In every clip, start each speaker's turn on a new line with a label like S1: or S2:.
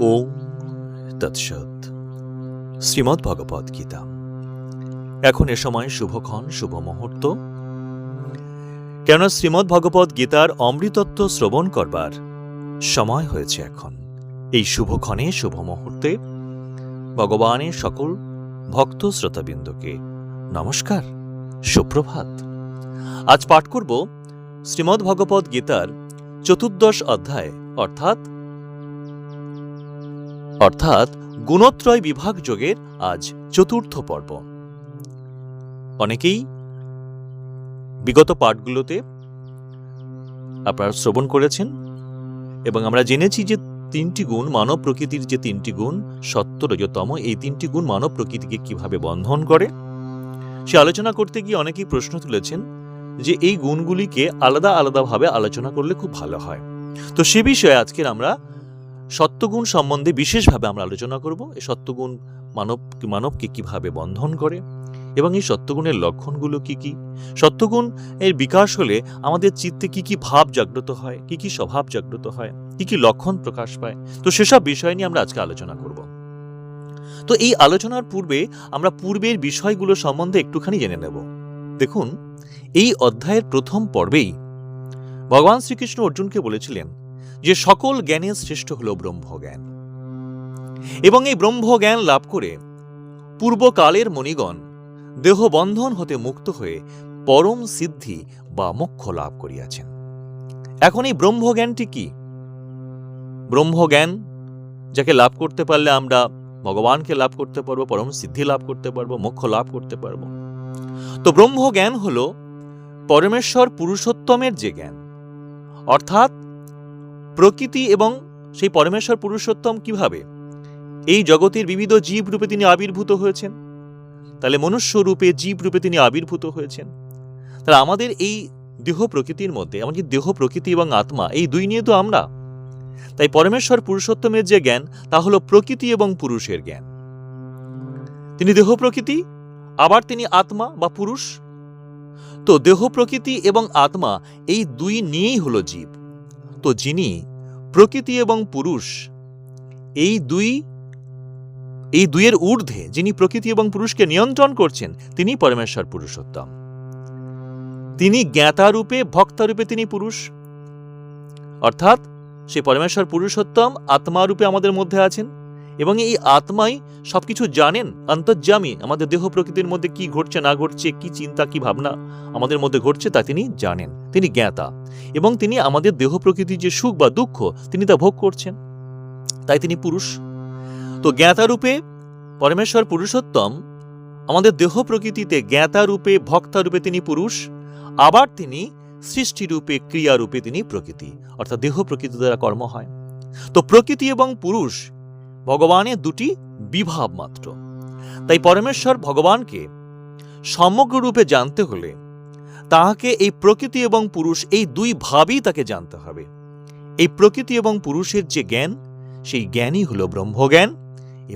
S1: ওম তৎসৎ। শ্রীমদ্ ভগবদ গীতা। এখন এ সময় শুভক্ষণ, শুভ মুহূর্ত। কেননা শ্রীমদ্ ভগবদ গীতার অমৃতত্ব শ্রবণ করবার সময় হয়েছে এখন। এই শুভক্ষণে, শুভ মুহূর্তে ভগবানের সকল ভক্ত শ্রোতাবৃন্দকে নমস্কার, সুপ্রভাত। আজ পাঠ করব শ্রীমদ্ ভগবদ গীতার 14 অধ্যায়, অর্থাৎ গুণত্রয় বিভাগ যোগের আজ 4র্থ পর্ব। অনেকেই বিগত পাঠগুলোতে আপনারা শ্রবণ করেছেন এবং আমরা জেনেছি যে 3টি গুণ, মানব প্রকৃতির যে 3টি গুণ, সত্য, রজতম, এই 3টি গুণ মানব প্রকৃতিকে কিভাবে বন্ধন করে সে আলোচনা করতে গিয়ে অনেকেই প্রশ্ন তুলেছেন যে এই গুণগুলিকে আলাদা আলাদাভাবে আলোচনা করলে খুব ভালো হয়। তো সে বিষয়ে আজকের আমরা সত্যগুণ সম্বন্ধে বিশেষভাবে আমরা আলোচনা করব। এই সত্যগুণ মানবকে কিভাবে বন্ধন করে এবং এই সত্যগুণের লক্ষণগুলো কি কি, সত্যগুণ এর বিকাশ হলে আমাদের চিত্তে কি কি ভাব জাগ্রত হয়, কি কি স্বভাব জাগ্রত হয়, কি কি লক্ষণ প্রকাশ পায়। তো সেসব বিষয় নিয়ে আমরা আজকে আলোচনা করব। তো এই আলোচনার পূর্বে আমরা পূর্বের বিষয়গুলো সম্বন্ধে একটুখানি জেনে নেব। দেখুন, এই অধ্যায়ের প্রথম পর্বেই ভগবান শ্রীকৃষ্ণ অর্জুনকে বলেছিলেন যে সকল জ্ঞানের শ্রেষ্ঠ হল ব্রহ্মজ্ঞান, এবং এই ব্রহ্মজ্ঞান লাভ করে পূর্বকালের মণিগণ দেহবন্ধন হতে মুক্ত হয়ে পরম সিদ্ধি বা মোক্ষ লাভ করিয়াছেন। এখন এই ব্রহ্মজ্ঞানটি কি? ব্রহ্মজ্ঞান যাকে লাভ করতে পারলে আমরা ভগবানকে লাভ করতে পারবো, পরম সিদ্ধি লাভ করতে পারবো, মোক্ষ লাভ করতে পারবো। তো ব্রহ্মজ্ঞান হল পরমেশ্বর পুরুষোত্তমের যে জ্ঞান, অর্থাৎ প্রকৃতি এবং সেই পরমেশ্বর পুরুষোত্তম কিভাবে এই জগতের বিবিধ জীব রূপে তিনি আবির্ভূত হয়েছেন। তাহলে মনুষ্য রূপে, জীব রূপে তিনি আবির্ভূত হয়েছেন। তাহলে আমাদের এই দেহ প্রকৃতির মধ্যে, এমনকি দেহ প্রকৃতি এবং আত্মা, এই দুই নিয়ে তো আমরা। তাই পরমেশ্বর পুরুষোত্তমের যে জ্ঞান তা হলো প্রকৃতি এবং পুরুষের জ্ঞান। তিনি দেহ প্রকৃতি, আবার তিনি আত্মা বা পুরুষ। তো দেহ প্রকৃতি এবং আত্মা এই দুই নিয়েই হলো জীব। তো যিনি প্রকৃতি এবং পুরুষ এই দুইয়ের ঊর্ধ্বে, যিনি প্রকৃতি এবং পুরুষকে নিয়ন্ত্রণ করছেন, তিনি পরমেশ্বর পুরুষোত্তম। তিনি জ্ঞাতা রূপে, ভক্তা রূপে তিনি পুরুষ, অর্থাৎ সেই পরমেশ্বর পুরুষোত্তম আত্মা রূপে আমাদের মধ্যে আছেন এবং এই আত্মাই সবকিছু জানেন, অন্তর্যামী। আমাদের দেহ প্রকৃতির মধ্যে কি ঘটছে না ঘটছে, কি চিন্তা, কি ভাবনা আমাদের মধ্যে ঘটছে তা তিনি জানেন। তিনি জ্ঞাতা এবং তিনি আমাদের দেহ প্রকৃতির যে সুখ বা দুঃখ তিনি তা ভোগ করছেন, তাই তিনি পুরুষ। তো জ্ঞাতা রূপে পরমেশ্বর পুরুষোত্তম আমাদের দেহ প্রকৃতিতে জ্ঞাতা রূপে, ভক্তা রূপে তিনি পুরুষ, আবার তিনি সৃষ্টি রূপে, ক্রিয়া রূপে তিনি প্রকৃতি, অর্থাৎ দেহ প্রকৃতি দ্বারা কর্ম হয়। তো প্রকৃতি এবং পুরুষ ভগবানের দুটি বিভাব মাত্র। তাই পরমেশ্বর ভগবানকে সমগ্র রূপে জানতে হলে তাহাকে এই প্রকৃতি এবং পুরুষ এই দুই ভাবই তাকে জানতে হবে। এই প্রকৃতি এবং পুরুষের যে জ্ঞান, সেই জ্ঞানই হলো ব্রহ্মজ্ঞান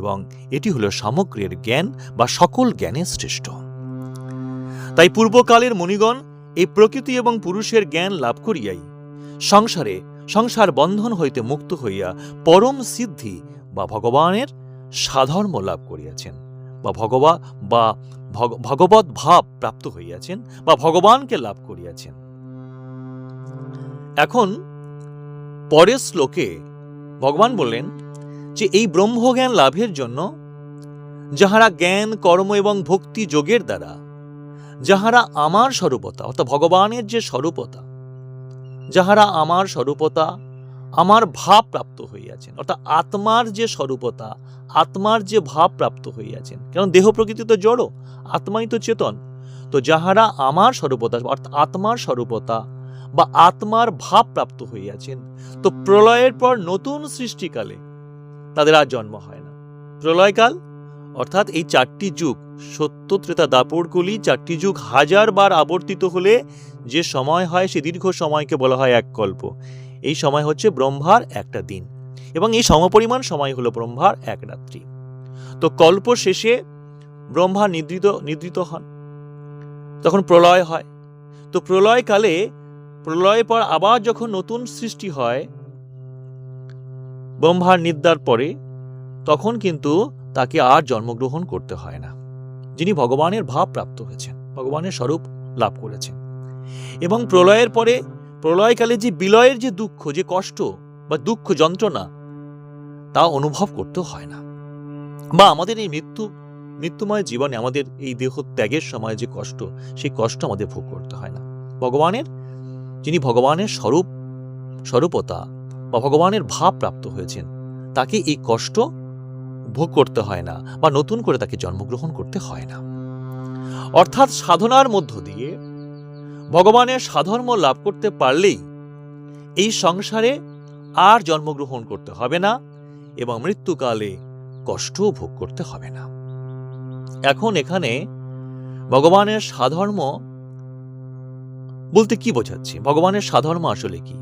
S1: এবং এটি হলো সমগ্রের জ্ঞান বা সকল জ্ঞানের শ্রেষ্ঠ। তাই পূর্বকালের মণিগণ এই প্রকৃতি এবং পুরুষের জ্ঞান লাভ করিয়াই সংসার বন্ধন হইতে মুক্ত হইয়া পরম সিদ্ধি বা ভগবানের সাধর্ম লাভ করিয়াছেন, বা ভগবত ভাব প্রাপ্ত হইয়াছেন, বা ভগবানকে লাভ করিয়াছেন। এখন পরের শ্লোকে ভগবান বললেন যে এই ব্রহ্মজ্ঞান লাভের জন্য যাহারা জ্ঞান, কর্ম এবং ভক্তি যোগের দ্বারা যাহারা আমার স্বরূপতা, অর্থাৎ ভগবানের যে স্বরূপতা, যাহারা আমার স্বরূপতা, আমার ভাব প্রাপ্ত হইয়াছেন, অর্থাৎ আত্মার যে স্বরূপতা, আত্মার যে ভাব প্রাপ্ত হইয়াছেন। কারণ দেহ প্রকৃতি তো জড়, আত্মাই তো চেতন। তো যাহারা আমার স্বরূপতা, অর্থাৎ আত্মার স্বরূপতা বা আত্মার ভাব প্রাপ্ত হইয়াছেন, তো প্রলয়ের পর নতুন সৃষ্টিকালে তাদের আর জন্ম হয় না। প্রলয়কাল অর্থাৎ এই 4টি যুগ, সত্য, ত্রেতা, দাপর, কলি, 4টি যুগ 1000 বার আবর্তিত হলে যে সময় হয় সে দীর্ঘ সময়কে বলা হয় এক কল্প। এই সময় হচ্ছে ব্রহ্মার একটা দিন এবং এই সমপরিমাণ সময় হলো ব্রহ্মার এক রাত্রি। তো কল্প শেষে ব্রহ্মা নিদ্রিত হন, তখন প্রলয় হয়। তো প্রলয়কালে, প্রলয়ের পর আবার যখন নতুন সৃষ্টি হয়, ব্রহ্মার নিদ্রার পরে তখন কিন্তু তাকে আর জন্মগ্রহণ করতে হয় না, যিনি ভগবানের ভাব প্রাপ্ত হয়েছেন, ভগবানের স্বরূপ লাভ করেছেন। এবং প্রলয়ের পরে, প্রলয়কালে যে বিলয়ের যে দুঃখ, যে কষ্ট বা দুঃখ যন্ত্রণা, তা অনুভব করতে হয় না। বা আমাদের এই মৃত্যুময় জীবনে, আমাদের এই দেহ ত্যাগের সময় যে কষ্ট, সেই কষ্ট আমাদের ভোগ করতে হয় না। ভগবানের, যিনি ভগবানের স্বরূপতা বা ভগবানের ভাব প্রাপ্ত হয়েছেন, তাকে এই কষ্ট ভোগ করতে হয় না বা নতুন করে তাকে জন্মগ্রহণ করতে হয় না। অর্থাৎ সাধনার মধ্য দিয়ে ভগবানের সাধর্ম লাভ করতে পারলেই এই সংসারে আর জন্মগ্রহণ করতে হবে না এবং মৃত্যুকালে কষ্টও ভোগ করতে হবে না। এখন এখানে ভগবানের সাধর্ম বলতে কি বোঝাচ্ছে? ভগবানের সাধর্ম আসলে কি?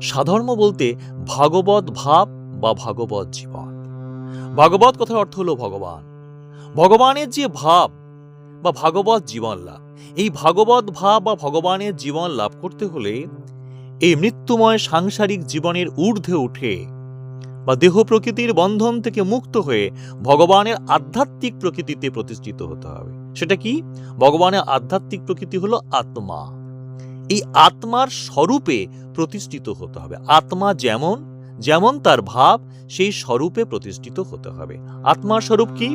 S1: সাধর্ম বলতে ভাগবত ভাব বা ভাগবত জীবন। ভাগবত কথার অর্থ হলো ভগবান। ভগবানের যে ভাব বা ভাগবত জীবন লাভ, এই ভাগবত ভাব বা ভগবানের জীবন লাভ করতে হলে এই মৃত্যুময় সাংসারিক জীবনের ঊর্ধ্বে উঠে বা দেহ প্রকৃতির বন্ধন থেকে মুক্ত হয়ে ভগবানের আধ্যাত্মিক প্রকৃতিতে প্রতিষ্ঠিত হতে হবে। সেটা কি? ভগবানের আধ্যাত্মিক প্রকৃতি হলো আত্মা। এই আত্মার স্বরূপে প্রতিষ্ঠিত হতে হবে। আত্মা যেমন যেমন তার ভাব, সেই স্বরূপে প্রতিষ্ঠিত হতে হবে। আত্মার স্বরূপ কি?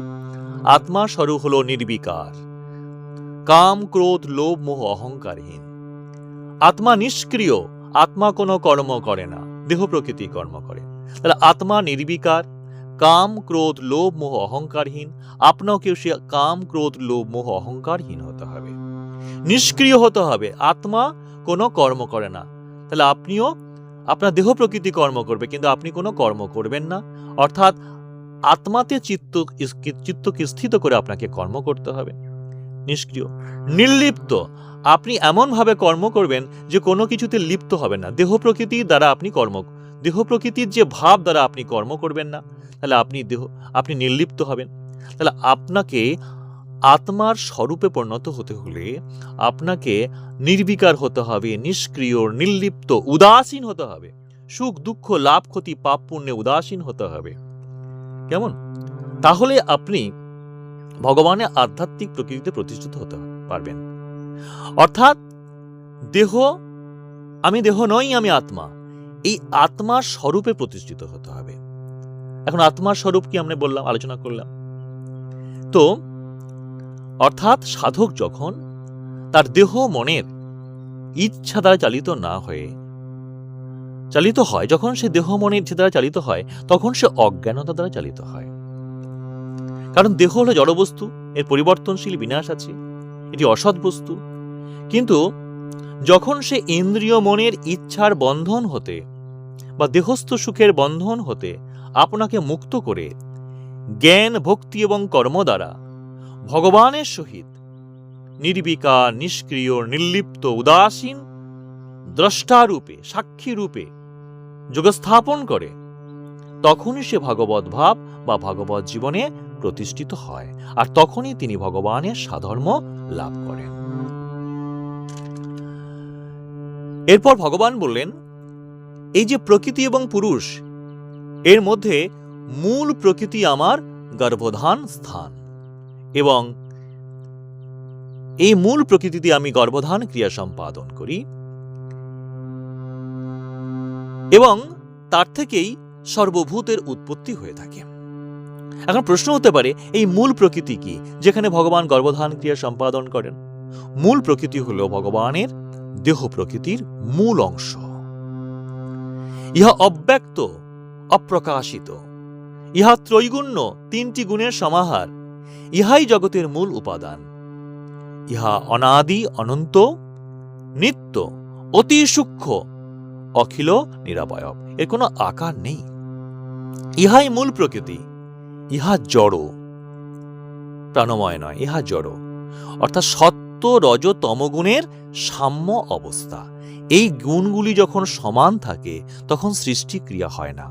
S1: আত্মার স্বরূপ হলো নির্বিকার, কাম ক্রোধ লোভ মোহ অহংকারহীন। আত্মা নিষ্ক্রিয়, আত্মা কোনো কর্ম করে না, দেহ প্রকৃতি কর্ম করে। তাহলে আত্মা নির্বিকার, কাম ক্রোধ লোভ মোহ অহংকারহীন। আপনাকেও সে কাম ক্রোধ লোভ মোহ অহংকারহীন হতে হবে, নিষ্ক্রিয় হতে হবে। আত্মা কোনো কর্ম করে না, তাহলে আপনিও আপনার দেহ প্রকৃতি কর্ম করবে, কিন্তু আপনি কোনো কর্ম করবেন না। অর্থাৎ আত্মাতে চিত্তকে স্থিত করে আপনাকে কর্ম করতে হবে। নিষ্ক্রিয়, নির্লিপ্ত, আপনি এমনভাবে কর্ম করবেন যে কোনো কিছুতে লিপ্ত হবে না। দেহ প্রকৃতির দ্বারা আপনি দেহ প্রকৃতির যে ভাব দ্বারা আপনি কর্ম করবেন না, তাহলে আপনি নির্লিপ্ত হবেন। তাহলে আপনাকে আত্মার স্বরূপে পরিণত হতে হলে আপনাকে নির্বিকার হতে হবে, নিষ্ক্রিয়, নির্লিপ্ত, উদাসীন হতে হবে। সুখ দুঃখ লাভ ক্ষতি পাপ পুণ্যে উদাসীন হতে হবে। কেমন? তাহলে আপনি ভগবানের আধ্যাত্মিক প্রকৃতিতে প্রতিষ্ঠিত হতে পারবেন। অর্থাৎ আমি দেহ নই, আমি আত্মা, এই আত্মার স্বরূপে প্রতিষ্ঠিত হতে হবে। এখন আত্মার স্বরূপ কি আমরা বললাম, আলোচনা করলাম। তো অর্থাৎ সাধক যখন তার দেহ মনের ইচ্ছা দ্বারা চালিত হয়, যখন সে দেহ মনের ইচ্ছা দ্বারা চালিত হয়, তখন সে অজ্ঞানতা দ্বারা চালিত হয়। কারণ দেহ হলো জড়বস্তু, এর পরিবর্তনশীল, বিনাশ আছে, এটি অসৎ বস্তু। কিন্তু যখন সে ইন্দ্রিয় মনের ইচ্ছার বন্ধন হতে বা দেহস্থ সুখের বন্ধন হতে আপনাকে মুক্ত করে জ্ঞান ভক্তি এবং কর্ম দ্বারা ভগবানের সহিত নির্বিকার, নিষ্ক্রিয়, নির্লিপ্ত, উদাসীন দ্রষ্টারূপে, সাক্ষী রূপে যোগস্থাপন করে, তখনই সে ভগবত ভাব বা ভগবত জীবনে প্রতিষ্ঠিত হয়, আর তখনই তিনি ভগবানের সাধর্ম লাভ করেন। এরপর ভগবান বললেন, এই যে প্রকৃতি এবং পুরুষ, এর মধ্যে মূল প্রকৃতি আমার গর্ভধান স্থান, এবং এই মূল প্রকৃতিতে আমি গর্ভধান ক্রিয়া সম্পাদন করি, এবং তার থেকেই সর্বভূতের উৎপত্তি হয়ে থাকে। এখন প্রশ্ন হতে পারে, এই মূল প্রকৃতি কি যেখানে ভগবান গর্ভধান ক্রিয়া সম্পাদন করেন? মূল প্রকৃতি হল ভগবানের দেহ প্রকৃতির মূল অংশ। ইহা অব্যক্ত, অপ্রকাশিত, ইহা ত্রৈগুণ্য, তিনটি গুণের সমাহার। ইহাই জগতের মূল উপাদান। ইহা অনাদি, অনন্ত, নিত্য, অতি সূক্ষ্ম, অখিল নিরাবয়ব, এর কোনো আকার নেই। ইহাই মূল প্রকৃতি। ইহা জড়, প্রাণময় নয়, ইহা জড়। অর্থাৎ সত্য রজ তমগুণের সাম্য অবস্থা। এই গুণগুলি যখন সমান থাকে তখন সৃষ্টি ক্রিয়া হয় না।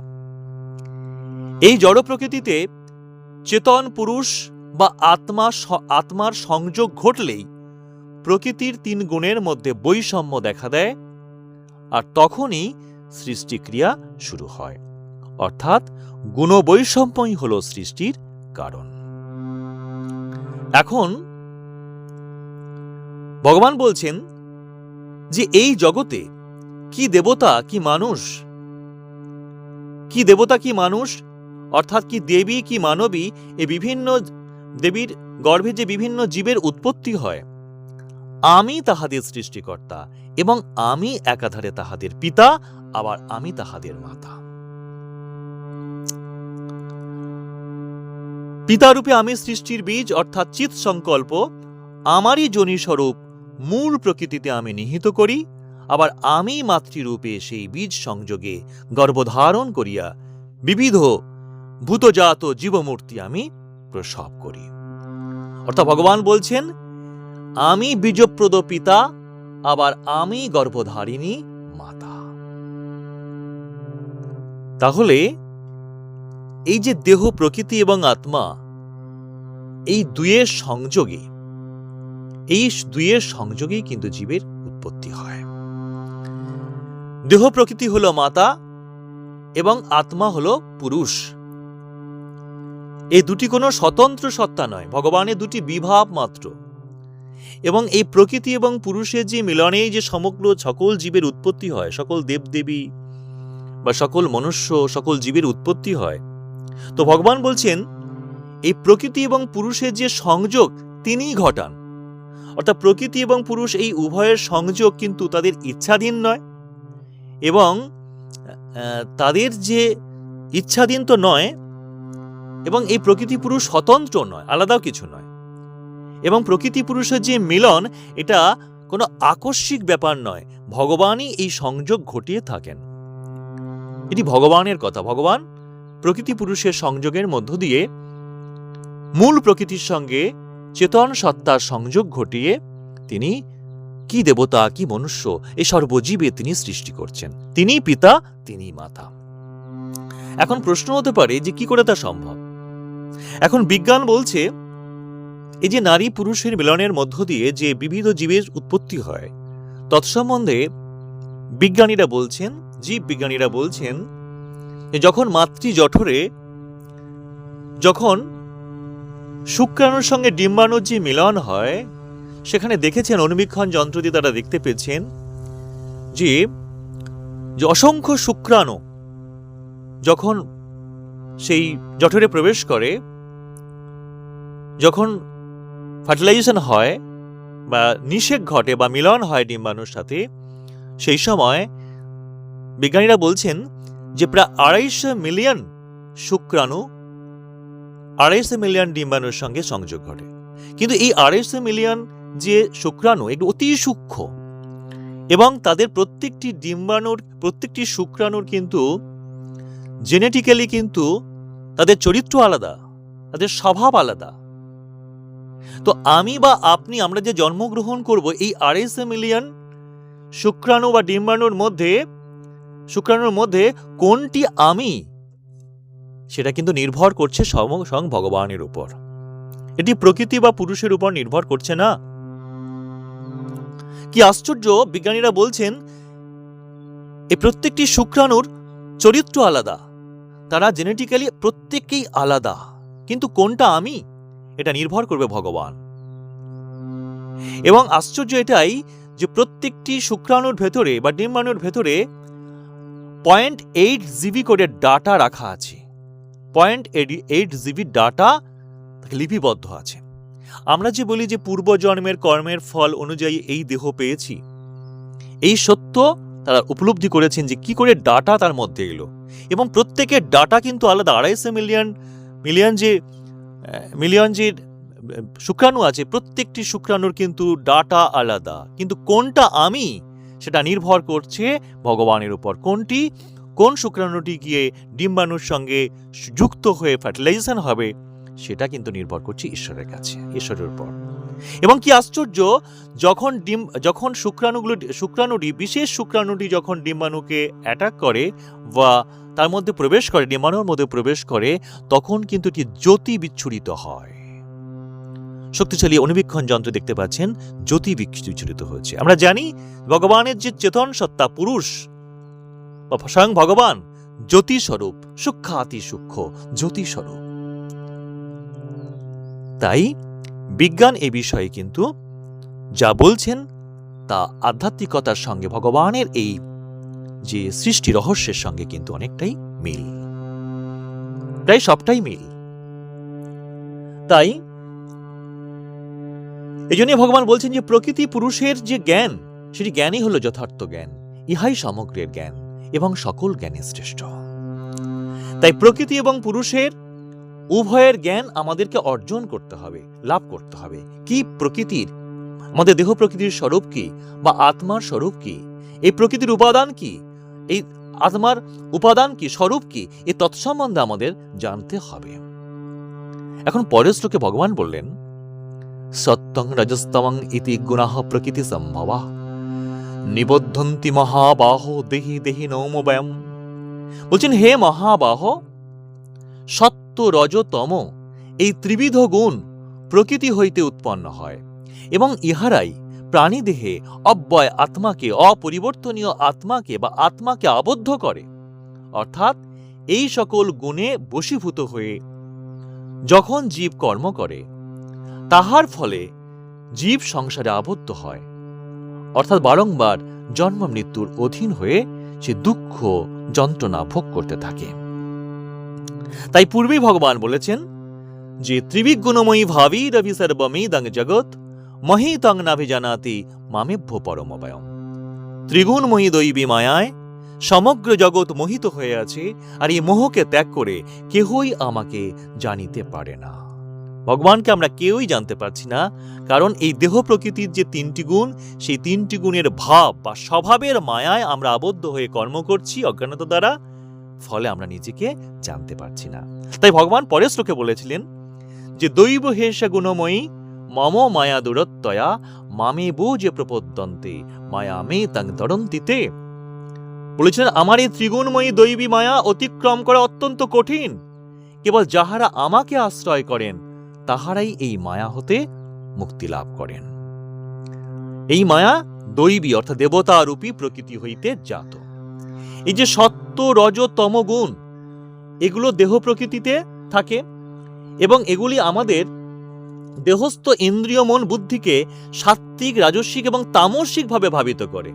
S1: এই জড় প্রকৃতিতে চেতন পুরুষ বা আত্মার সংযোগ ঘটলেই প্রকৃতির তিন গুণের মধ্যে বৈষম্য দেখা দেয়, আর তখনই সৃষ্টিক্রিয়া শুরু হয়। অর্থাৎ গুণবৈষম্যই হল সৃষ্টির কারণ। এখন ভগবান বলছেন যে এই জগতে কি দেবতা কি মানুষ, কি দেবতা কি মানুষ অর্থাৎ কি দেবী কি মানবী, এই বিভিন্ন দেবীর গর্ভে যে বিভিন্ন জীবের উৎপত্তি হয়, আমি তাহাদের সৃষ্টিকর্তা এবং আমি একাধারে তাহাদের পিতা, আবার আমি তাহাদের মাতা। পিতারূপে আমি সৃষ্টির বীজ অর্থাৎ চিৎ সংকল্প আমারই যোনিস্বরূপ মূল প্রকৃতিতে আমি নিহিত করি, আবার আমি মাতৃরূপে সেই বীজ সংযোগে গর্ভধারণ করিয়া বিবিধ ভূতজাত জীবমূর্তি আমি প্রসব করি। অর্থাৎ ভগবান বলছেন আমি বীজপ্রদ পিতা, আবার আমি গর্ভধারিণী মাতা। তাহলে এই যে দেহ প্রকৃতি এবং আত্মা, এই দুয়ের সংযোগেই কিন্তু জীবের উৎপত্তি হয়। দেহ প্রকৃতি হলো মাতা এবং আত্মা হলো পুরুষ। এই দুটি কোনো স্বতন্ত্র সত্তা নয়, ভগবানের দুটি বিভাব মাত্র। এবং এই প্রকৃতি এবং পুরুষের যে মিলনেই যে সমগ্র সকল জীবের উৎপত্তি হয়, সকল দেবদেবী বা সকল মনুষ্য সকল জীবের উৎপত্তি হয়। তো ভগবান বলছেন এই প্রকৃতি এবং পুরুষের যে সংযোগ তিনিই ঘটান। অর্থাৎ প্রকৃতি এবং পুরুষ এই উভয়ের সংযোগ কিন্তু তাদের ইচ্ছাধীন নয়, এবং তাদের যে ইচ্ছাধীন তো নয়, এবং এই প্রকৃতি পুরুষ স্বতন্ত্র নয়, আলাদাও কিছু নয়। এবং প্রকৃতি পুরুষের যে মিলন, এটা কোনো আকস্মিক ব্যাপার নয়, ভগবানই এই সংযোগ ঘটিয়ে থাকেন। এটি ভগবানের কথা। ভগবান প্রকৃতি পুরুষের সংযোগের মধ্য দিয়ে মূল প্রকৃতির সঙ্গে চেতন সত্তার সংযোগ ঘটিয়ে তিনি কি দেবতা কি মনুষ্য এই সর্বজীবে তিনি সৃষ্টি করছেন। তিনি পিতা, তিনি মাতা। এখন প্রশ্ন হতে পারে যে কি করে তা সম্ভব। এখন বিজ্ঞান বলছে এই যে নারী পুরুষের মিলনের মধ্য দিয়ে যে বিবিধ জীবের উৎপত্তি হয়, তৎসম্বন্ধে বিজ্ঞানীরা বলছেন, জীববিজ্ঞানীরা বলছেন যখন মাতৃ জঠরে যখন শুক্রাণুর সঙ্গে ডিম্বাণুর যে মিলন হয়, সেখানে দেখেছেন অনুবীক্ষণ যন্ত্র দিয়ে তারা দেখতে পেয়েছেন যে অসংখ্য শুক্রাণু যখন সেই জঠরে প্রবেশ করে, যখন ফার্টিলাইজেশন হয় বা নিষেক ঘটে বা মিলন হয় ডিম্বাণুর সাথে, সেই সময় বিজ্ঞানীরা বলছেন যে প্রায় 250 মিলিয়ন শুক্রাণু 250 মিলিয়ন ডিম্বাণুর সঙ্গে সংযোগ ঘটে। কিন্তু এই 250 মিলিয়ন যে শুক্রাণু একটু অতি সূক্ষ্ম, এবং তাদের প্রত্যেকটি ডিম্বাণুর প্রত্যেকটি শুক্রাণুর কিন্তু জেনেটিক্যালি কিন্তু তাদের চরিত্র আলাদা, তাদের স্বভাব আলাদা। তো আমি বা আপনি আমরা যে জন্মগ্রহণ করব এই 250 মিলিয়ন শুক্রাণু বা ডিম্বাণুর মধ্যে কোনটি আমি, সেটা কিন্তু নির্ভর করছে স্বয়ং ভগবানের উপর। এটি প্রকৃতি বা পুরুষের উপর নির্ভর করছে না। কি আশ্চর্য! বিজ্ঞানীরা বলছেন এই প্রত্যেকটি শুক্রাণুর চরিত্র আলাদা, তারা জেনেটিক্যালি প্রত্যেকেই আলাদা, কিন্তু কোনটা আমি এটা নির্ভর করবে ভগবান। এবং আশ্চর্য এটাই যে প্রত্যেকটি শুক্রাণুর ভেতরে বা ডিম্বাণুর ভেতরে 0.8 জিবি করে ডাটা রাখা আছে। 0.8 জিবি ডাটা লিপিবদ্ধ আছে। আমরা যে বলি যে পূর্বজন্মের কর্মের ফল অনুযায়ী এই দেহ পেয়েছি, এই সত্য তারা উপলব্ধি করেছেন যে কি করে ডাটা তার মধ্যে এলো। এবং প্রত্যেকের ডাটা কিন্তু আলাদা। 250 মিলিয়ন যে শুক্রাণু আছে, প্রত্যেকটি শুক্রাণুর কিন্তু ডাটা আলাদা, কিন্তু কোনটা আমি সেটা নির্ভর করছে ভগবানের উপর। কোন শুক্রাণুটি গিয়ে ডিম্বাণুর সঙ্গে যুক্ত হয়ে ফার্টিলাইজেশন হবে, সেটা কিন্তু নির্ভর করছে ঈশ্বরের কাছে, ঈশ্বরের উপর। এবং কি আশ্চর্য, যখন শুক্রাণুটি বিশেষ শুক্রাণুটি যখন ডিম্বাণুকে অ্যাটাক করে বা তার মধ্যে প্রবেশ করে, ডিম্বাণুর মধ্যে প্রবেশ করে, তখন কিন্তু এটি জ্যোতি বিচ্ছুরিত হয়। শক্তিশালী অনুবীক্ষণ যন্ত্র দেখতে পাচ্ছেন জ্যোতি বিচ্ছুরিত হয়েছে। আমরা জানি ভগবানের যে চেতন সত্তা পুরুষ বা স্বয়ং ভগবান, জ্যোতিস্বরূপ, সূক্ষ্মাতি সূক্ষ্ম জ্যোতিস্বরূপ। তাই বিজ্ঞান এ বিষয়ে কিন্তু যা বলছেন তা আধ্যাত্মিকতার সঙ্গে ভগবানের এই যে সৃষ্টি রহস্যের সঙ্গে কিন্তু অনেকটাই মিল, প্রায় সবটাই মিল। তাই এই জন্য ভগবান বলছেন যে প্রকৃতি পুরুষের যে জ্ঞান, সেটি জ্ঞানই হলো যথার্থ জ্ঞান, ইহাই সমগ্রের জ্ঞান এবং সকল জ্ঞানের শ্রেষ্ঠ। তাই প্রকৃতি এবং পুরুষের উভয়ের জ্ঞান আমাদেরকে অর্জন করতে হবে, লাভ করতে হবে। কি প্রকৃতির, আমাদের দেহ প্রকৃতির স্বরূপ কি বা আত্মার স্বরূপ কি, এই প্রকৃতির উপাদান কি, এই আত্মার উপাদান কি, স্বরূপ কি, এই তৎসম্বন্ধে আমাদের জানতে হবে। এখন পরের শ্লোকে ভগবান বললেন, সত্যং রজস্তমং ইতি গুণাঃ প্রকৃতি সম্ভবা নিবদ্ধন্তি মহাবাহ দেহি দেহি নৌমব্যম। বলছেন, হে মহাবাহ, সত্য রজ তম এই ত্রিবিধ গুণ প্রকৃতি হইতে উৎপন্ন হয় এবং ইহারাই প্রাণী দেহে অব্যয় আত্মাকে, অপরিবর্তনীয় আত্মাকে বা আত্মাকে আবদ্ধ করে। অর্থাৎ এই সকল গুণে বশীভূত হয়ে যখন জীব কর্ম করে, তাহার ফলে জীব সংসারে আবদ্ধ হয়, অর্থাৎ বারংবার জন্ম মৃত্যুর অধীন হয়ে সে দুঃখ যন্ত্রণা ভোগ করতে থাকে। তাই পূর্বেই ভগবান বলেছেন যে ত্রিবিগুণময়ী ভাবী রবি সর্বমেদং জগৎ মহিতং নাভিজানাতি মামেভ্য পরমভয়ম। ত্রিগুণময়ী দৈবী মায়ায় সমগ্র জগৎ মোহিত হয়ে আছে, আর এই মোহকে ত্যাগ করে কেহই আমাকে জানিতে পারে না। ভগবানকে আমরা কেউই জানতে পারছি না, কারণ এই দেহ প্রকৃতির যে তিনটি গুণ, সেই তিনটি গুণের ভাব বা স্বভাবের মায়ায় আমরা আবদ্ধ হয়ে কর্ম করছি অজ্ঞানতা দ্বারা, ফলে আমরা নিজেকে জানতে পারছি না। তাই ভগবান পরের শ্লোকে বলেছিলেন যে দৈব হেষা গুণময়ী মম মায়া দূরত্বয়া মামেবো যে প্রপদ্যন্তে মায়া মে তাং দরন্তিতে। বলেছিলেন, আমার এই ত্রিগুণময়ী দৈবী মায়া অতিক্রম করা অত্যন্ত কঠিন, কেবল যাহারা আমাকে আশ্রয় করেন তাহারাই এই মায়া হতে মুক্তি লাভ করেন। এই মায়া দৈবী অর্থাৎ দেবতা রূপী প্রকৃতি হইতে জাত। এই যে সত্য রজ তম গুণ, এগুলো দেহ প্রকৃতিতে থাকে এবং এগুলি আমাদের দেহস্থ ইন্দ্রিয় মন বুদ্ধিকে সাত্ত্বিক, রাজস্বিক এবং তামসিক ভাবে ভাবিত করে,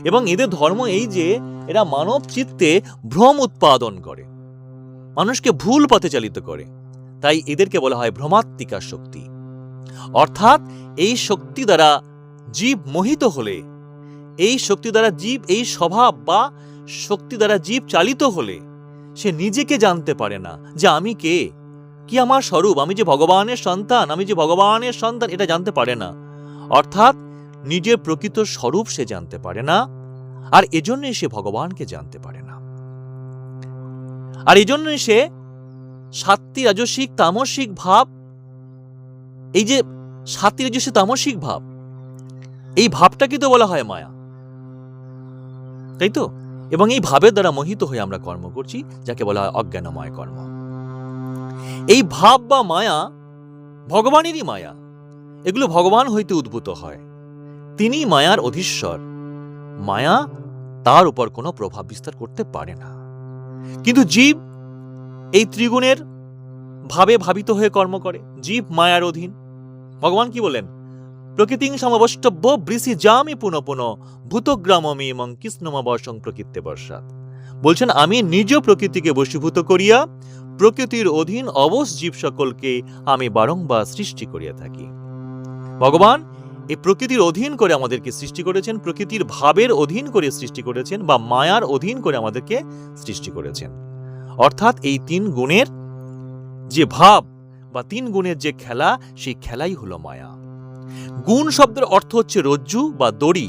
S1: এবং এদের ধর্ম এই যে এরা মানব চিত্তে ভ্রম উৎপাদন করে, মানুষকে ভুল পথে চালিত করে। তাই এদেরকে বলা হয় ভ্রমাত্মিকা শক্তি। অর্থাৎ এই শক্তি দ্বারা জীব মোহিত হলে, এই শক্তি দ্বারা জীব, এই স্বভাব বা শক্তি দ্বারা জীব চালিত হলে সে নিজেকে জানতে পারে না যে আমি কে, কি আমার স্বরূপ, আমি যে ভগবানের সন্তান, আমি যে ভগবানের সন্তান, এটা জানতে পারে না। অর্থাৎ নিজের প্রকৃত স্বরূপ সে জানতে পারে না, আর এজন্যই সে ভগবানকে জানতে পারে না। আর এজন্যই সে সাত্ত্বিক, রাজসিক, তামসিক ভাব, এই যে সাত্ত্বিক, রাজসিক, তামসিক ভাব, এই ভাবটাকে তো বলা হয় মায়া, তাই তো? এবং এই ভাবের দ্বারা মোহিত হয়ে আমরা কর্ম করছি, যাকে বলা হয় অজ্ঞানময় কর্ম। এই ভাব বা মায়া ভগবানেরই মায়া, এগুলো ভগবান হইতে উদ্ভূত হয়, তিনি মায়ার অধীশ্বর। মায়া তার উপর কোনো প্রভাব বিস্তার করতে পারে না। কিন্তু জীব এই ত্রিগুণের ভাবে ভাবিত হয়ে কর্ম করে, জীব মায়ার অধীন। ভগবান কি বলেন? প্রকৃতিং সমবষ্টব্য বৃষি জামি পুনঃ পুনঃ ভূতগ্রামমি মং কৃষ্ণমবসং প্রকৃত্যে বর্ষাৎ। বলছেন, আমি নিজ প্রকৃতিকে বশীভূত করিয়া প্রকৃতির অধীন অবশ জীব সকলকে আমি বারংবার সৃষ্টি করিয়া থাকি। ভগবান এই প্রকৃতির অধীন করে আমাদেরকে সৃষ্টি করেছেন, প্রকৃতির ভাবের অধীন করে সৃষ্টি করেছেন, বা মায়ার অধীন করে আমাদেরকে সৃষ্টি করেছেন। অর্থাৎ এই তিন গুণের যে ভাব বা তিন গুণের যে খেলা, সেই খেলাই হলো মায়া। গুণ শব্দের অর্থ হচ্ছে রজ্জু বা দড়ি।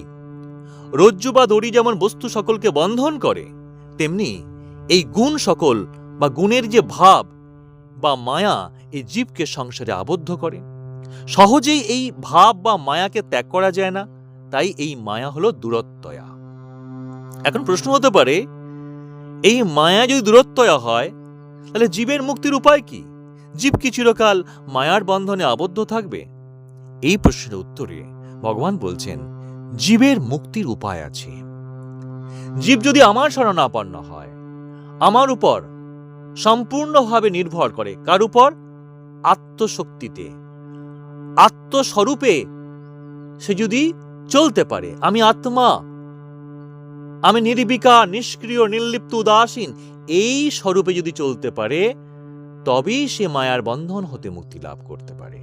S1: রজ্জু বা দড়ি যেমন বস্তু সকলকে বন্ধন করে, তেমনি এই গুণ সকল বা গুণের যে ভাব বা মায়া এই জীবকে সংসারে আবদ্ধ করে। সহজেই এই ভাব বা মায়াকে ত্যাগ করা যায় না, তাই এই মায়া হলো দূরত্বয়া। এখন প্রশ্ন হতে পারে, এই মায়া যদি দূরত্বয়া হয়, তাহলে জীবের মুক্তির উপায় কি? জীব কি চিরকাল মায়ার বন্ধনে আবদ্ধ থাকবে? এই প্রশ্নের উত্তরে ভগবান বলছেন, জীবের মুক্তির উপায় আছে। জীব যদি আমার শরণাপন্ন হয়, আমার উপর সম্পূর্ণভাবে নির্ভর করে। কার উপর? আত্মশক্তিতে, আত্মস্বরূপে সে যদি চলতে পারে, আমি আত্মা, আমি নির্বিকার, নিষ্ক্রিয়, নির্লিপ্ত, উদাসীন, এই স্বরূপে যদি চলতে পারে, তবেই সে মায়ার বন্ধন হতে মুক্তি লাভ করতে পারে।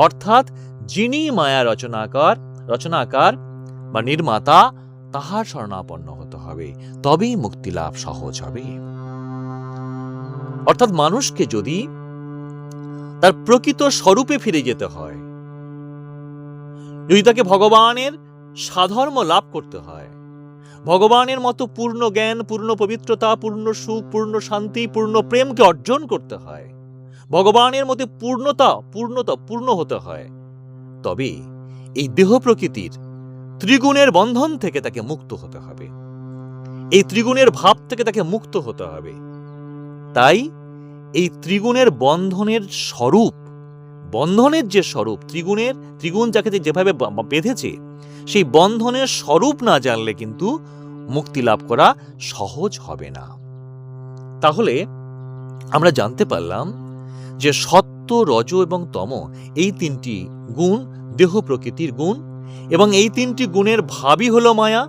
S1: অর্থাৎ যিনি মায়া রচনাকার বা নির্মাতা, তাহার শরণাপন্ন হতে হবে, তবেই মুক্তি লাভ সহজ হবে। অর্থাৎ মানুষকে যদি তার প্রকৃত স্বরূপে ফিরে যেতে হয়, যদি তাকে ভগবানের সাধর্ম লাভ করতে হয়, ভগবানের মতো পূর্ণ জ্ঞান, পূর্ণ পবিত্রতা, পূর্ণ সুখ, পূর্ণ শান্তি, পূর্ণ প্রেমকে অর্জন করতে হয়, ভগবানের মধ্যে পূর্ণ হতে হয়, তবে এই দেহ প্রকৃতির ত্রিগুণের বন্ধন থেকে তাকে মুক্ত হতে হবে, এই ত্রিগুণের ভাব থেকে তাকে মুক্ত হতে হবে। তাই এই ত্রিগুণের বন্ধনের যে স্বরূপ, ত্রিগুণ যাকে যেভাবে বেঁধেছে, সেই বন্ধনের স্বরূপ না জানলে কিন্তু মুক্তি লাভ করা সহজ হবে না। তাহলে আমরা জানতে পারলাম যে সত্য, রজ এবং তম এই তিনটি গুণ দেহ প্রকৃতির গুণ, এবং এই তিনটি গুণের ভাবই হলো মায়া,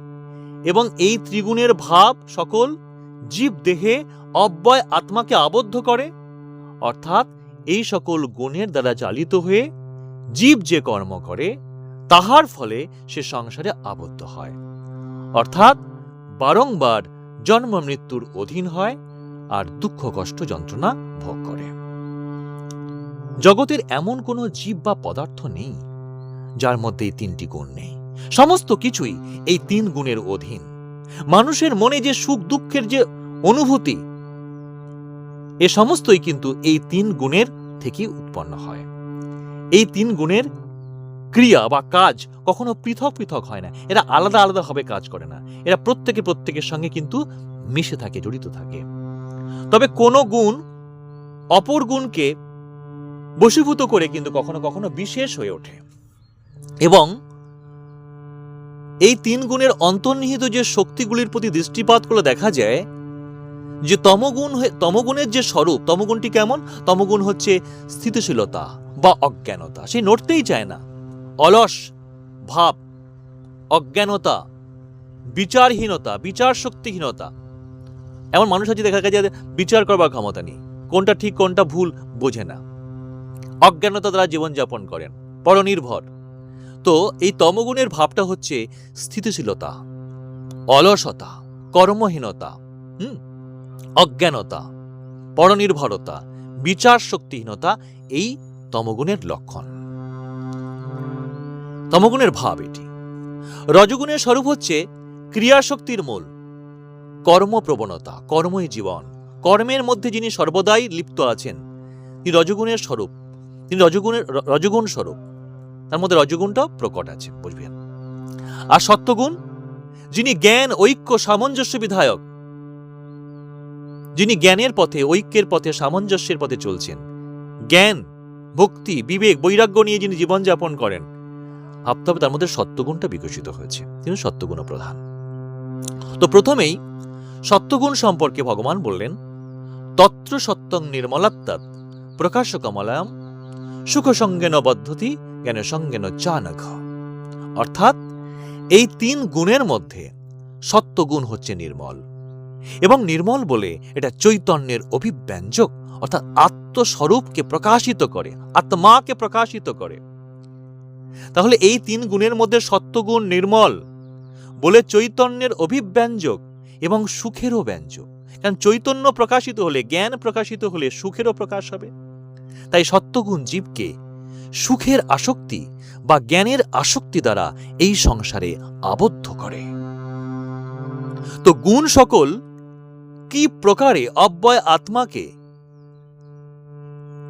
S1: এবং এই ত্রিগুণের ভাব সকল জীব দেহে অব্যয় আত্মাকে আবদ্ধ করে। অর্থাৎ এই সকল গুণের দ্বারা চালিত হয়ে জীব যে কর্ম করে, তাহার ফলে সে সংসারে আবদ্ধ হয়, অর্থাৎ বারংবার জন্ম মৃত্যুর অধীন হয় আর দুঃখ কষ্ট যন্ত্রণা ভোগ করে। জগতের এমন কোনো জীব বা পদার্থ নেই যার মধ্যে এই তিনটি গুণ নেই। সমস্ত কিছুই এই তিন গুণের অধীন। মানুষের মনে যে সুখ দুঃখের যে অনুভূতি, এ সমস্তই কিন্তু এই তিন গুণের থেকে উৎপন্ন হয়। এই তিন গুণের ক্রিয়া বা কাজ কখনো পৃথক পৃথক হয় না, এরা আলাদা আলাদা ভাবে কাজ করে না, এরা প্রত্যেকের সঙ্গে কিন্তু মিশে থাকে, জড়িত থাকে। তবে কোনো গুণ অপর গুণকে বশীভূত করে কিন্তু কখনো কখনো বিশেষ হয়ে ওঠে, এবং এই তিন গুণের অন্তর্নিহিত যে শক্তিগুলির প্রতি দৃষ্টিপাত করলে দেখা যায় যে তমগুণের যে স্বরূপ, তমগুণটি কেমন? তমগুণ হচ্ছে স্থিতিশীলতা বা অজ্ঞানতা, সে নড়তেই চায় না, অলস ভাব, অজ্ঞানতা, বিচারহীনতা, বিচার শক্তিহীনতা। এমন মানুষ আছে দেখা যায় বিচার করবার ক্ষমতা নেই, কোনটা ঠিক কোনটা ভুল বোঝে না, অজ্ঞানতা দ্বারা জীবনযাপন করেন, পরনির্ভর। তো এই তমগুণের ভাবটা হচ্ছে স্থিতিশীলতা, অলসতা, কর্মহীনতা, অজ্ঞানতা, পরনির্ভরতা, বিচার শক্তিহীনতা, এই তমগুণের লক্ষণ, তমগুণের ভাব এটি। রজগুণের স্বরূপ হচ্ছে ক্রিয়াশক্তির মূল, কর্মপ্রবণতা, কর্মই জীবন, কর্মের মধ্যে যিনি সর্বদাই লিপ্ত আছেন, তিনি রজগুণের স্বরূপ, তিনি রজগুণ স্বরূপ, তার মধ্যে রজগুণটাও প্রকট আছে, বুঝবেন। আর সত্যগুণ, যিনি জ্ঞান, ঐক্য, সামঞ্জস্য বিধায়ক, যিনি জ্ঞানের পথে, ঐক্যের পথে, সামঞ্জস্যের পথে চলছেন, জ্ঞান, ভক্তি, বিবেক, বৈরাগ্য নিয়ে যিনি জীবনযাপন করেন, ভাবতে হবে তার মধ্যে সত্যগুণটা বিকশিত হয়েছে, তিনি সত্যগুণ প্রধান। তো প্রথমেই সত্যগুণ সম্পর্কে ভগবান বললেন, তত্র সত্যং নির্মলাত্মাৎ প্রকাশ কমলায়ম সুখ সঙ্গেন বদ্ধতি জ্ঞান সঙ্গেন চানঘ। অর্থাৎ এই তিন গুণের মধ্যে সত্যগুণ হচ্ছে নির্মল, এবং নির্মল বলে এটা চৈতন্যের অভিব্যঞ্জক, অর্থাৎ আত্মস্বরূপকে প্রকাশিত করে, আত্মাকে প্রকাশিত করে। তাহলে এই তিন গুণের মধ্যে সত্যগুণ নির্মল বলে চৈতন্যের অভিব্যঞ্জক এবং সুখেরও ব্যঞ্জক। কারণ চৈতন্য প্রকাশিত হলে, জ্ঞান প্রকাশিত হলে সুখেরও প্রকাশ হবে। তাই সত্যগুণ জীবকে সুখের আসক্তি বা জ্ঞানের আসক্তি দ্বারা এই সংসারে আবদ্ধ করে। তো গুণ সকল কি প্রকারে অব্যয় আত্মাকে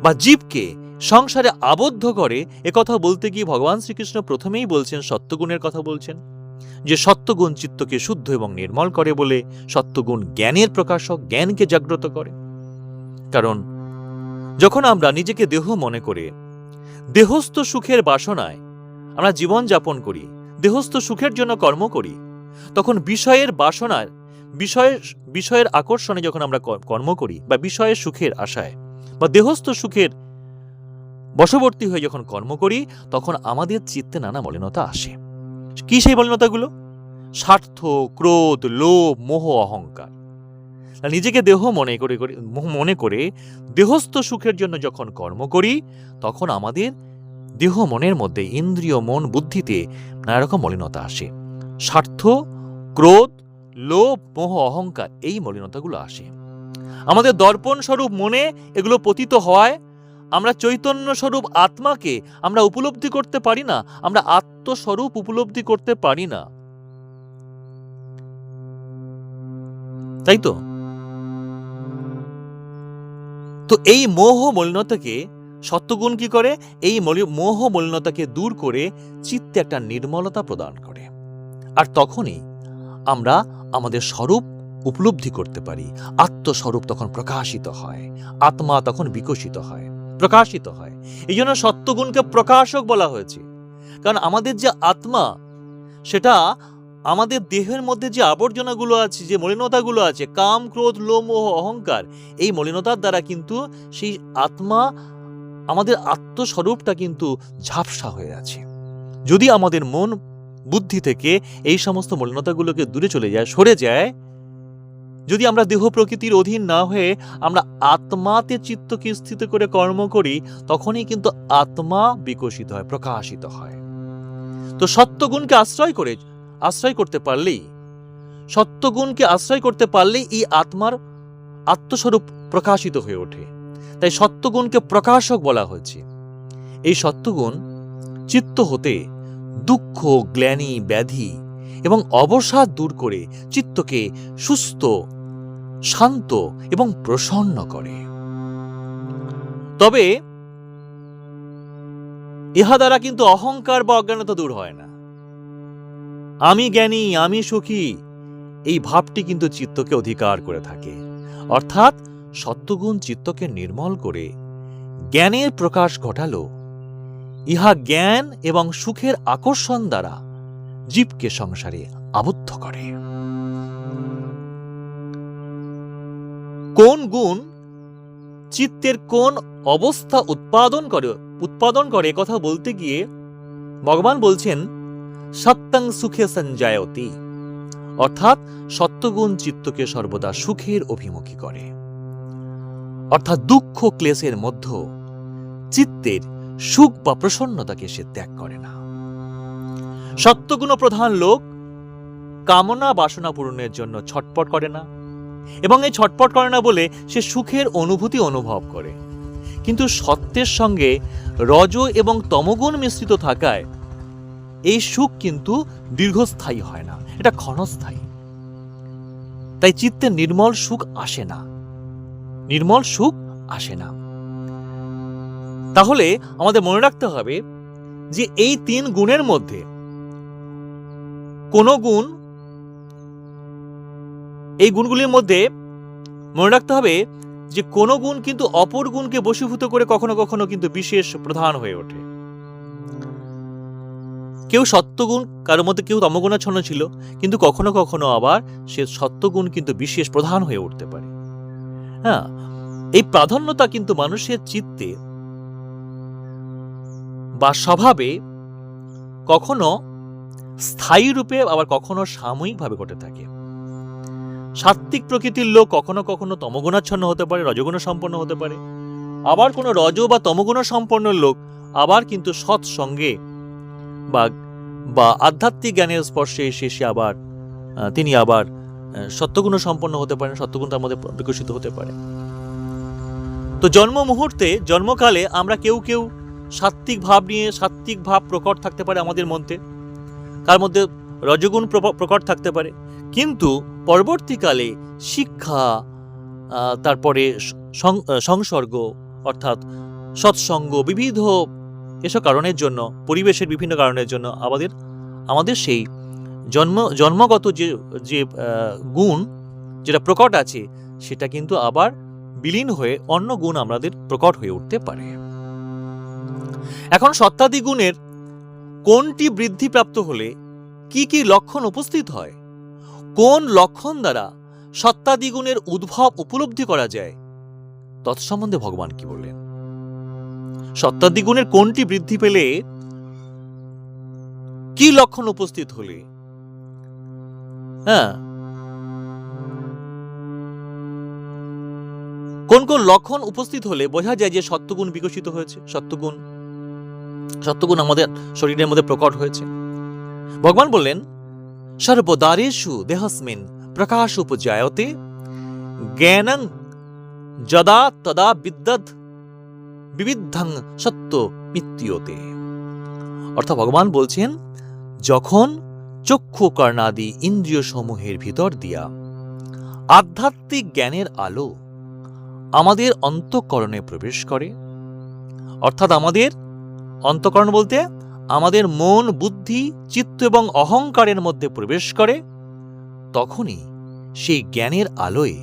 S1: বা জীবকে সংসারে আবদ্ধ করে, একথা বলতে গিয়ে ভগবান শ্রীকৃষ্ণ প্রথমেই বলছেন, সত্যগুণের কথা বলছেন, যে সত্যগুণ চিত্তকে শুদ্ধ এবং নির্মল করে বলে সত্যগুণ জ্ঞানের প্রকাশক, জ্ঞানকে জাগ্রত করে। কারণ যখন আমরা নিজেকে দেহ মনে করে দেহস্থ সুখের বাসনায় আমরা জীবন যাপন করি, দেহস্থ সুখের জন্য কর্ম করি, তখন বিষয়ের বাসনার বিষয়ের আকর্ষণে যখন আমরা কর্ম করি বা বিষয়ের সুখের আশায় বা দেহস্থ সুখের বশবর্তী হয়ে যখন কর্ম করি, তখন আমাদের চিত্তে নানা মলিনতা আসে। কি সেই মলিনতাগুলো? স্বার্থ, ক্রোধ, লোভ, মোহ, অহংকার। নিজেকে দেহ মনে করে দেহস্থ সুখের জন্য যখন কর্ম করি, তখন আমাদের দেহ মনের মধ্যে, ইন্দ্রিয়, মন, বুদ্ধিতে নানা রকম মলিনতা আসে। স্বার্থ, ক্রোধ, লোভ, মোহ, অহংকার, এই মলিনতাগুলো আসে। আমাদের দর্পণ স্বরূপ মনে এগুলো পতিত হওয়ায় আমরা চৈতন্য স্বরূপ আত্মাকে আমরা উপলব্ধি করতে পারি না, আমরা আত্মস্বরূপ উপলব্ধি করতে পারি না। তাই তো? তো এই মোহ মলিনতাকে সত্ত্বগুণ কি করে? এই মোহ মলিনতাকে দূর করে চিত্তে একটা নির্মলতা প্রদান করে। আর তখনই আমরা আমাদের স্বরূপ উপলব্ধি করতে পারি। আত্মস্বরূপ তখন প্রকাশিত হয়, আত্মা তখন বিকশিত হয়, প্রকাশিত হয়। এই জন্য সত্ত্বগুণকে প্রকাশক বলা হয়েছে। কারণ আমাদের যে আত্মা, সেটা আমাদের দেহের মধ্যে যে আবর্জনাগুলো আছে, যে মলিনতাগুলো আছে, কাম, ক্রোধ, লোভ, মোহ, অহংকার, এই মলিনতার দ্বারা কিন্তু সেই আত্মা, আমাদের আত্মস্বরূপটা কিন্তু ঝাপসা হয়ে আছে। যদি আমাদের মন বুদ্ধি থেকে এই সমস্ত মলিনতাগুলোকে দূরে চলে যায়, সরে যায়, যদি আমরা দেহ প্রকৃতির অধীন না হয়ে আমরা আত্মাতে চিত্তকে স্থিত করে কর্ম করি, তখনই কিন্তু আত্মা বিকশিত হয়, প্রকাশিত হয়। তো সত্ত্বগুণকে আশ্রয় করতে পারলেই, সত্ত্বগুণকে আশ্রয় করতে পারলেই এই আত্মার আত্মস্বরূপ প্রকাশিত হয়ে ওঠে। তাই সত্ত্বগুণকে প্রকাশক বলা হয়েছে। এই সত্ত্বগুণ চিত্ত হতে দুঃখ, গ্লানি, ব্যাধি এবং অবসাদ দূর করে চিত্তকে সুস্থ, শান্ত এবং প্রসন্ন করে। তবে ইহা দ্বারা কিন্তু অহংকার বা অজ্ঞানতা দূর হয় না। আমি জ্ঞানী, আমি সুখী, এই ভাবটি কিন্তু চিত্তকে অধিকার করে থাকে। অর্থাৎ সত্ত্বগুণ চিত্তকে নির্মল করে জ্ঞানের প্রকাশ ঘটালো। ইহা জ্ঞান এবং সুখের আকর্ষণ দ্বারা জীবকে সংসারে আবদ্ধ করে। কোন গুণ চিত্তের কোন অবস্থা উৎপাদন করে কথা বলতে গিয়ে ভগবান বলছেন সত্যং সুখে সঞ্জায়তি, অর্থাৎ সত্ত্বগুণ চিত্তকে সর্বদা সুখের অভিমুখী করে। অর্থাৎ দুঃখ ক্লেশের মধ্যে চিত্তের সুখ বা প্রসন্নতাকে সে ত্যাগ করে না। সত্ত্বগুণ প্রধান লোক কামনা বাসনা পূরণের জন্য ছটপট করে না, এবং এই ছটপট করে না বলে সে সুখের অনুভূতি অনুভব করে। কিন্তু সত্যের সঙ্গে রজ এবং তমগুণ মিশ্রিত থাকায় এই সুখ কিন্তু দীর্ঘস্থায়ী হয় না, এটা ক্ষণস্থায়ী। তাই চিত্তে নির্মল সুখ আসে না, নির্মল সুখ আসে না। তাহলে আমাদের মনে রাখতে হবে যে এই তিন গুণের মধ্যে কোন গুণ, এই গুণগুলির মধ্যে মনে রাখতে হবে যে কোন গুণ কিন্তু অপর গুণকে বশীভূত করে কখনো কখনো কিন্তু বিশেষ প্রধান হয়ে ওঠে। কেউ সত্ত্বগুণ, কারোর মধ্যে কেউ তমগুণাচ্ছন্ন ছিল, কিন্তু কখনো কখনো আবার সে সত্ত্বগুণ কিন্তু বিশেষ প্রধান হয়ে উঠতে পারে। হ্যাঁ, এই প্রাধান্যতা কিন্তু মানুষের চিত্তে বা স্বভাবে কখনো স্থায়ী রূপে আবার কখনো সাময়িকভাবে ঘটে থাকে। সাত্ত্বিক প্রকৃতির লোক কখনো কখনো তমগুণাচ্ছন্ন হতে পারে, রজগুণ সম্পন্ন হতে পারে। আবার কোনো রজ বা তমগুণ সম্পন্ন লোক আবার কিন্তু সৎসঙ্গে বা আধ্যাত্মিক জ্ঞানের স্পর্শে এসে তিনি আবার সত্ত্বগুণ সম্পন্ন হতে পারেন, সত্ত্বগুণ তার মধ্যে বিকশিত হতে পারে। তো জন্মকালে আমরা কেউ কেউ সাত্ত্বিক ভাব নিয়ে, সাত্ত্বিক ভাব প্রকট থাকতে পারে আমাদের মধ্যে, তার মধ্যে রজগুণ প্রকট থাকতে পারে। কিন্তু পরবর্তীকালে শিক্ষা, তারপরে সংসর্গ অর্থাৎ সৎসঙ্গ, বিবিধ এসব কারণের জন্য, পরিবেশের বিভিন্ন কারণের জন্য আমাদের সেই জন্মগত যে গুণ যেটা প্রকট আছে, সেটা কিন্তু আবার বিলীন হয়ে অন্য গুণ আমাদের প্রকট হয়ে উঠতে পারে। এখন সত্ত্বাদি গুণের কোনটি বৃদ্ধিপ্রাপ্ত হলে কি কি লক্ষণ উপস্থিত হয়, কোন লক্ষণ দ্বারা সত্তাদিগুণের উদ্ভব উপলব্ধি করা যায়, তৎসম্বন্ধে ভগবান কি বললেন? সত্তাদিগুণের কোনটি বৃদ্ধি পেলে, কি লক্ষণ উপস্থিত হলে, কোন কোন লক্ষণ উপস্থিত হলে বোঝা যায় যে সত্যগুণ বিকশিত হয়েছে, সত্যগুণ আমাদের শরীরের মধ্যে প্রকট হয়েছে। ভগবান বললেন, সর্বদারেষু দেহস্মিন প্রকাশ উপজায়তে জ্ঞানং যদা তদা বিদ্যৎ বিবিদ্ধং সত্য মিত্যতে। অর্থাৎ ভগবান বলছেন, যখন চক্ষু কর্ণাদি ইন্দ্রিয় সমূহের ভিতর দিয়া আধ্যাত্মিক জ্ঞানের আলো আমাদের অন্তঃকরণে প্রবেশ করে, অর্থাৎ আমাদের অন্তঃকরণ বলতে আমাদের মন, বুদ্ধি, চিত্ত এবং অহংকারের মধ্যে প্রবেশ করে, তখনই সেই জ্ঞানের আলোয়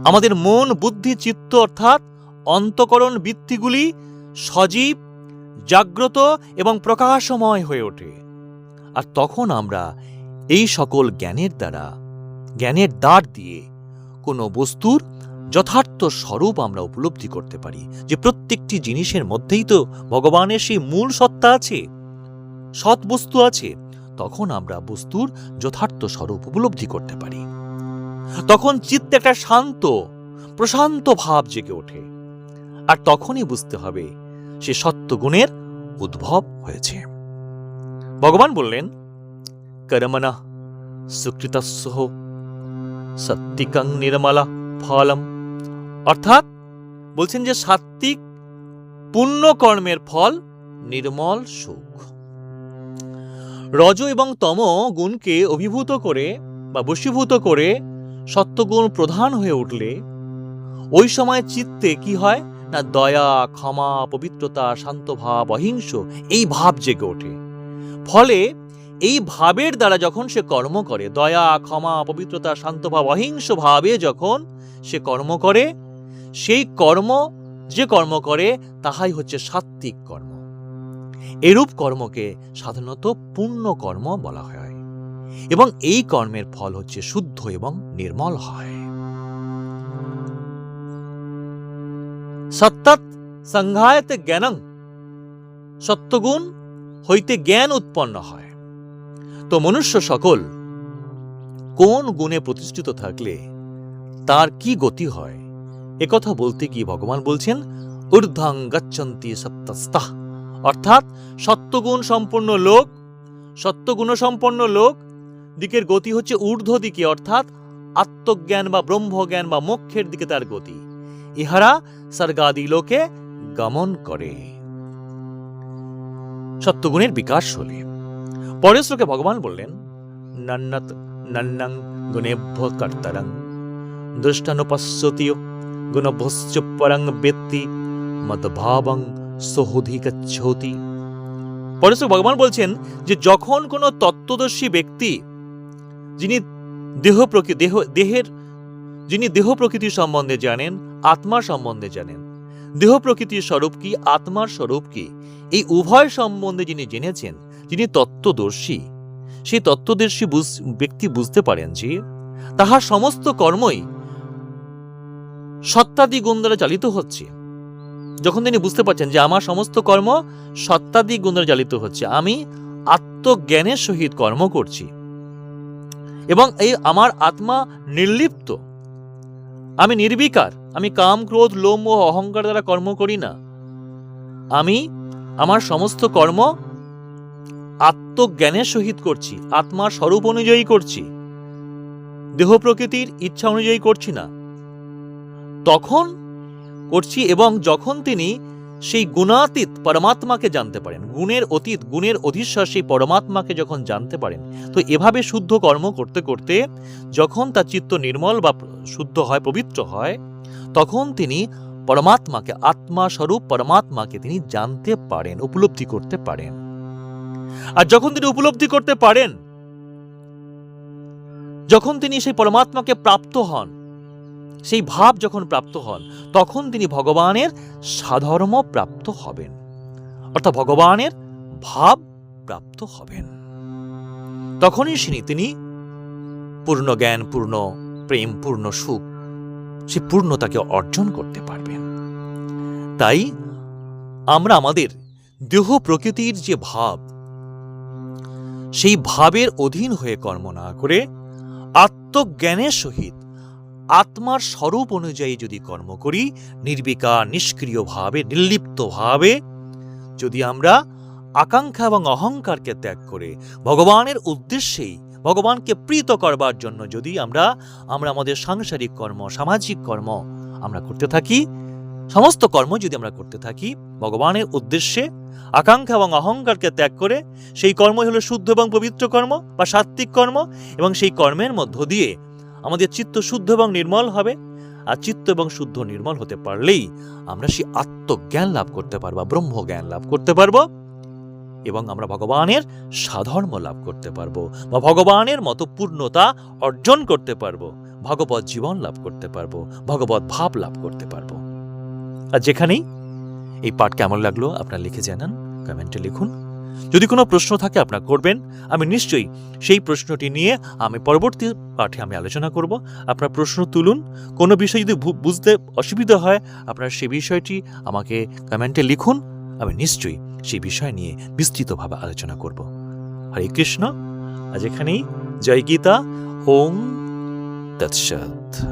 S1: আমাদের মন, বুদ্ধি, চিত্ত অর্থাৎ অন্তঃকরণ বৃত্তিগুলি সজীব, জাগ্রত এবং প্রকাশময় হয়ে ওঠে। আর তখন আমরা এই সকল জ্ঞানের দ্বার দিয়ে কোনো বস্তুর যথার্থ স্বরূপ আমরা উপলব্ধি করতে পারি, যে প্রত্যেকটি জিনিসের মধ্যেই তো ভগবানের সেই মূল সত্তা আছে, সৎ বস্তু আছে। তখন আমরা বস্তুর যথার্থ স্বরূপ উপলব্ধি করতে পারি। তখন চিত্তে একটা শান্ত, প্রশান্ত ভাব জেগে ওঠে, আর তখনই বুঝতে হবে সে সত্যগুণের উদ্ভব হয়েছে। ভগবান বললেন, কর্মণা সুকৃতস্য সাত্বিকং নির্মলা ফলম। অর্থাৎ বলছেন যে সাত্বিক পুণ্য কর্মের ফল নির্মল সুখ। রজ এবং তম গুণকে অভিভূত করে বা বশীভূত করে সত্যগুণ প্রধান হয়ে উঠলে ওই সময় চিত্তে কি হয় না, দয়া, ক্ষমা, পবিত্রতা, শান্ত ভাব, অহিংস এই ভাব জেগে ওঠে। ফলে এই ভাবের দ্বারা যখন সে কর্ম করে, দয়া, ক্ষমা, পবিত্রতা, শান্ত ভাব, অহিংস ভাবে যখন সে কর্ম করে, সেই কর্ম যে কর্ম করে তাহাই হচ্ছে সাত্বিক কর্ম। এরূপ কর্মকে সাধারণত পুণ্য কর্ম বলা হয়, এবং এই কর্মের ফল হচ্ছে শুদ্ধ এবং নির্মল হয়। সত্তৎ সংঘায়তে জ্ঞানং, সত্যগুণ হইতে জ্ঞান উৎপন্ন হয়। তো মনুষ্য সকল কোন গুণে প্রতিষ্ঠিত থাকলে তার কি গতি হয়, একথা বলতে গিয়ে ভগবান বলছেন, ঊর্ধ্বং গচ্ছন্তি সত্যস্তাঃ। অর্থাৎ সত্যগুণ সম্পন্ন লোক দিকের গতি হচ্ছে ঊর্ধ্ব দিকে, অর্থাৎ আত্মজ্ঞান বা ব্রহ্মজ্ঞান বা মোক্ষের দিকে তার গতি। ইহারা স্বর্গাদি লোকে গমন করে সত্যগুণের বিকাশ হলে। পরের শ্লোকে ভগবান বললেন, নন্নত নন্নং গুণেভ্য কর্তরং দৃষ্টানুপশ্যতি গুণভ্যশ্চ পরং বেত্তি মদ্ভাবং সোহধিগচ্ছতি। পরের শ্লোকে ভগবান বলছেন যে যখন কোনো তত্ত্বদর্শী ব্যক্তি, যিনি দেহ প্রকৃতির সম্বন্ধে জানেন, আত্মার সম্বন্ধে জানেন, দেহ প্রকৃতির স্বরূপ কি, আত্মার স্বরূপ কি, এই উভয় সম্বন্ধে যিনি জেনেছেন, যিনি তত্ত্বদর্শী, সেই তত্ত্বদর্শী ব্যক্তি বুঝতে পারেন যে তাহার সমস্ত কর্মই সত্তাদি গুণ দ্বারা চালিত হচ্ছে। যখন তিনি বুঝতে পারছেন যে আমার সমস্ত কর্ম সত্তাদি গুণ দ্বারা চালিত হচ্ছে, আমি আত্মজ্ঞানের সহিত কর্ম করছি এবং এই আমার আত্মা নির্লিপ্ত, আমি নির্বিকার, আমি কাম, ক্রোধ, লোভ, মোহ, অহংকার দ্বারা কর্ম করি না, আমি আমার সমস্ত কর্ম আত্মজ্ঞানের সহিত করছি, আত্মার স্বরূপ অনুযায়ী করছি, দেহ প্রকৃতির ইচ্ছা অনুযায়ী করছি না, তখন করছি। এবং যখন তিনি সেই গুণাতীত পরমাত্মাকে জানতে পারেন, গুণের অতীত, গুণের অধীশ্বর সেই পরমাত্মাকে যখন জানতে পারেন, তো এভাবে শুদ্ধ কর্ম করতে করতে যখন তার চিত্ত নির্মল বা শুদ্ধ হয়, পবিত্র হয়, তখন তিনি পরমাত্মাকে, আত্মা স্বরূপ পরমাত্মাকে তিনি জানতে পারেন, উপলব্ধি করতে পারেন। আর যখন তিনি উপলব্ধি করতে পারেন, যখন তিনি সেই পরমাত্মাকে প্রাপ্ত হন, সেই ভাব যখন প্রাপ্ত হন, তখন তিনি ভগবানের সাধর্ম প্রাপ্ত হবেন, অর্থাৎ ভগবানের ভাব প্রাপ্ত হবেন। তখনই তিনি পূর্ণ জ্ঞান, পূর্ণ প্রেম, পূর্ণ সুখ, সে পূর্ণতাকে অর্জন করতে পারবেন। তাই আমরা আমাদের দেহ প্রকৃতির যে ভাব, সেই ভাবের অধীন হয়ে কর্ম না করে আত্মজ্ঞানের সহিত আত্মার স্বরূপ অনুযায়ী যদি কর্ম করি, নির্বিকার নিষ্ক্রিয় ভাবে, নির্লিপ্ত ভাবে, যদি আমরা আকাঙ্ক্ষা এবং অহংকারকে ত্যাগ করে ভগবানের উদ্দেশ্যেই, ভগবানকে প্রীত করবার জন্য যদি আমরা আমাদের সাংসারিক কর্ম, সামাজিক কর্ম আমরা করতে থাকি, সমস্ত কর্ম যদি আমরা করতে থাকি ভগবানের উদ্দেশ্যে, আকাঙ্ক্ষা এবং অহংকারকে ত্যাগ করে, সেই কর্মই হলো শুদ্ধ এবং পবিত্র কর্ম বা সাত্ত্বিক কর্ম। এবং সেই কর্মের মধ্য দিয়ে আমাদের চিত্ত শুদ্ধ এবং নির্মল হবে। আর চিত্ত এবং শুদ্ধ নির্মল হতে পারলেই আমরা সেই আত্মজ্ঞান লাভ করতে পারবো, ব্রহ্মজ্ঞান লাভ করতে পারবো, এবং আমরা ভগবানের সাধর্ম লাভ করতে পারবো বা ভগবানের মতো পূর্ণতা অর্জন করতে পারবো, ভগবত জীবন লাভ করতে পারবো, ভগবত ভাব লাভ করতে পারবো। আর যেখানেই এই পাঠ কেমন লাগলো আপনারা লিখে জানান, কমেন্টে লিখুন। যদি কোনো প্রশ্ন থাকে আপনারা করবেন, আমি নিশ্চয়ই সেই প্রশ্নটি নিয়ে আমি পরবর্তী পাঠে আমি আলোচনা করব। আপনার প্রশ্ন তুলুন। কোনো বিষয় যদি বুঝতে অসুবিধা হয় আপনারা সেই বিষয়টি আমাকে কমেন্টে লিখুন, আমি নিশ্চয়ই সেই বিষয় নিয়ে বিস্তৃতভাবে আলোচনা করব। হরে কৃষ্ণ। আজ এখানেই। জয় গীতা। ওম তৎসৎ।